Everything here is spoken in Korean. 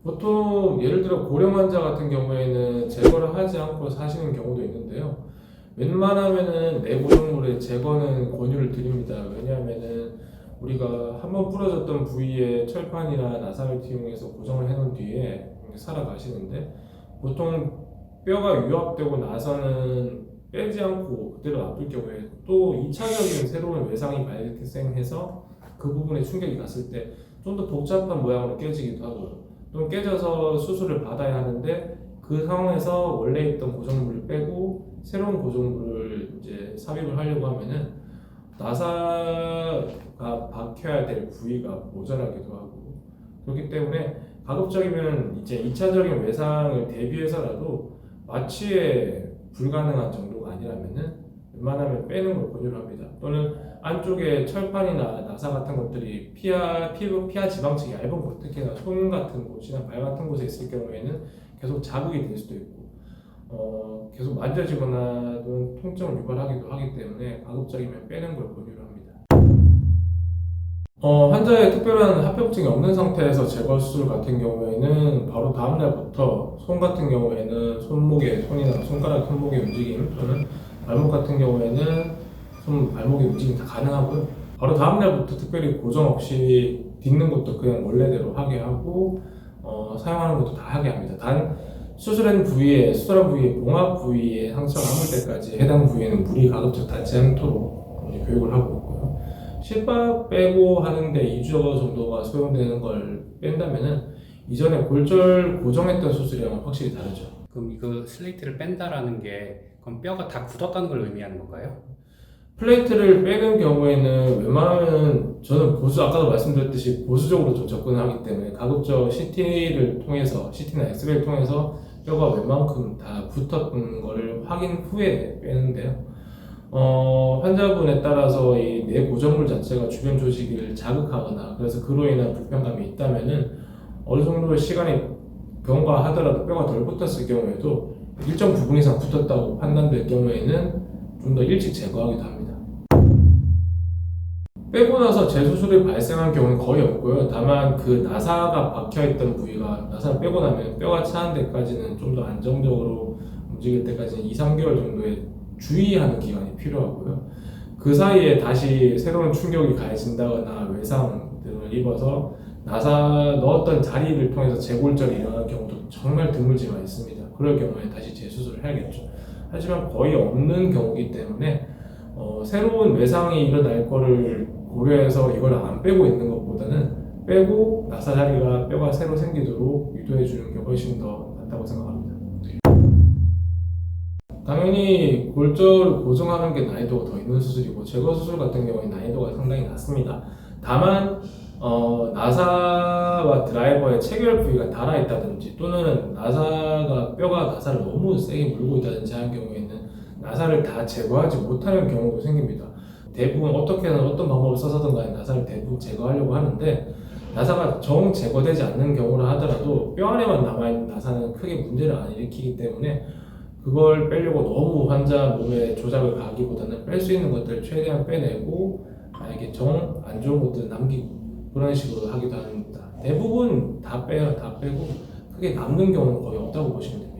보통 예를 들어 고령 환자 같은 경우에는 제거를 하지 않고 사시는 경우도 있는데요. 웬만하면은 내고정물의 제거는 권유를 드립니다. 왜냐하면은 우리가 한번 부러졌던 부위에 철판이나 나사를 이용해서 고정을 해놓은 뒤에 살아가시는데, 보통 뼈가 유압되고 나서는 빼지 않고 그대로 놔둘 경우에 또 2차적인 새로운 외상이 발생해서 그 부분에 충격이 갔을 때 좀 더 복잡한 모양으로 깨지기도 하고요. 또 깨져서 수술을 받아야 하는데, 그 상황에서 원래 있던 고정물을 빼고 새로운 고정물을 이제 삽입을 하려고 하면은 나사가 박혀야 될 부위가 모자라기도 하고, 그렇기 때문에 가급적이면 이제 2차적인 외상을 대비해서라도 마취에 불가능한 정도가 아니라면은 웬만하면 빼는 걸 권유를 합니다. 또는 안쪽에 철판이나 나사 같은 것들이 피하 지방층이 얇은 곳, 특히나 손 같은 곳이나 발 같은 곳에 있을 경우에는 계속 자극이 될 수도 있고, 계속 만져지거나 통증을 유발하기도 하기 때문에 가급적이면 빼는 걸 권유를 합니다. 환자의 특별한 합병증이 없는 상태에서 제거 수술 같은 경우에는 바로 다음 날부터 손 같은 경우에는 손이나 손가락, 손목의 움직임, 또는 발목 같은 경우에는 발목의 움직임 다 가능하고요. 바로 다음 날부터 특별히 고정 없이 딛는 것도 그냥 원래대로 하게 하고, 사용하는 것도 다 하게 합니다. 단 수술한 부위에 봉합 부위에 상처가 남을 때까지 해당 부위에는 물이 가급적 닿지 않도록 교육을 하고 있고요. 실밥 빼고 하는데 2주 정도가 소요되는 걸 뺀다면은 이전에 골절 고정했던 수술이랑 확실히 다르죠. 그럼 이거 슬레이트를 뺀다라는 게 그럼 뼈가 다 굳었다는 걸 의미하는 건가요? 플레이트를 빼는 경우에는 웬만하면 저는 아까도 말씀드렸듯이 보수적으로 좀 접근을 하기 때문에 가급적 CT나 엑스레이를 통해서 뼈가 웬만큼 다 붙었던 거를 확인 후에 빼는데요. 환자분에 따라서 이 내 고정물 자체가 주변 조직을 자극하거나 그래서 그로 인한 불편감이 있다면은 어느 정도 시간이 경과하더라도 뼈가 덜 붙었을 경우에도 일정 부분 이상 붙었다고 판단될 경우에는 좀 더 일찍 제거하기도 합니다. 빼고 나서 재수술이 발생한 경우는 거의 없고요. 다만 그 나사가 박혀있던 부위가 나사를 빼고 나면 뼈가 차는 데까지는 좀 더 안정적으로 움직일 때까지는 2-3개월 정도의 주의하는 기간이 필요하고요. 그 사이에 다시 새로운 충격이 가해진다거나 외상들을 입어서 나사 넣었던 자리를 통해서 재골절이 일어나는 경우도 정말 드물지만 있습니다. 그럴 경우에 다시 재수술을 해야겠죠. 하지만 거의 없는 경우이기 때문에 새로운 외상이 일어날 거를 고려해서 이걸 안 빼고 있는 것보다는 빼고 나사 자리가 뼈가 새로 생기도록 유도해 주는 게 훨씬 더 낫다고 생각합니다. 당연히 골절을 고정하는 게 난이도가 더 있는 수술이고, 제거 수술 같은 경우에 난이도가 상당히 낮습니다. 다만 나사와 드라이버의 체결 부위가 닳아있다든지, 또는 뼈가 나사를 너무 세게 물고 있다든지 하는 경우에는 나사를 다 제거하지 못하는 경우도 생깁니다. 대부분 어떤 방법을 써서든 간에 나사를 대부분 제거하려고 하는데, 나사가 정 제거되지 않는 경우라 하더라도 뼈 안에만 남아있는 나사는 크게 문제를 안 일으키기 때문에 그걸 빼려고 너무 환자 몸에 조작을 가하기보다는 뺄 수 있는 것들을 최대한 빼내고, 만약에 정 안 좋은 것들을 남기고 그런 식으로 하기도 합니다. 대부분 다 빼고 크게 남는 경우는 거의 없다고 보시면 됩니다.